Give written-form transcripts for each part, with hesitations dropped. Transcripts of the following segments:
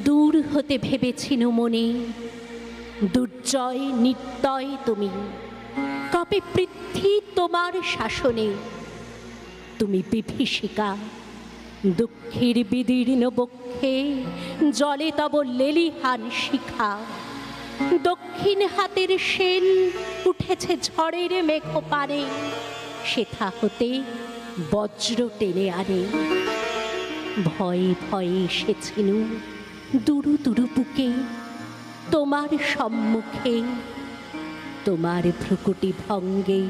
দূর হতে ভেবেছিনু মনে, দুর্জয় নিত্যয় তুমি, কবে পৃথ্বী তোমার শাসনে। তুমি বিভীষিকা, দুঃখের বিদীর্ণ বক্ষে জলে তব লেলিহান শিখা। দক্ষিণ হাতের সেন উঠেছে ঝড়ের মেঘ পারে, সেথা হতে বজ্র টেনে আনে। ভয়ে ভয়ে এসেছিনু দুরু দুরু বুকে তোমার সম্মুখে। তোমার ভ্রুকুটি ভঙ্গে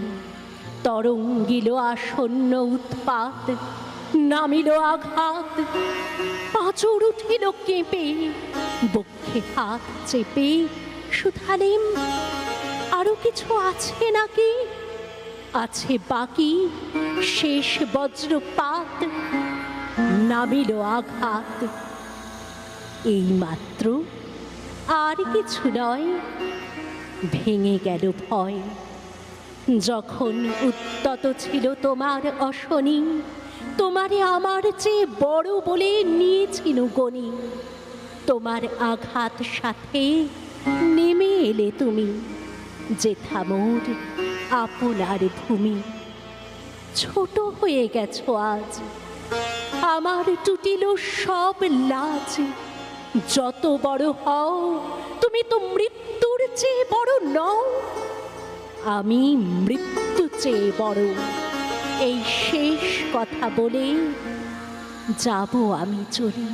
তরঙ্গিল আসন্ন উৎপাত, নামিল আঘাত। পাঁচর উঠিল কেঁপে, বক্ষে হাত চেপে শুধালেম, আরো কিছু আছে নাকি? আছে বাকি শেষ বজ্রপাত, নামিল আঘাত। এই মাত্র, আর কিছু নয়। ভেঙে গেল ভয়। যখন উদ্যত ছিল তোমার অশনি, তোমারে আমার চেয়ে বড় বলে নিয়েছিনু গনি। তোমার আঘাত সাথে নেমে এলে তুমি, যেথা মোর আপনার ভূমি। ছোট হয়ে গেছো আজ, আমার টুটিল সব লাজ। যত বড় হও, তুমি তো মৃত্যুর চেয়ে বড় নও। আমি মৃত্যু চেয়ে বড়। এই শেষ কথা বলে যাব আমি চলে।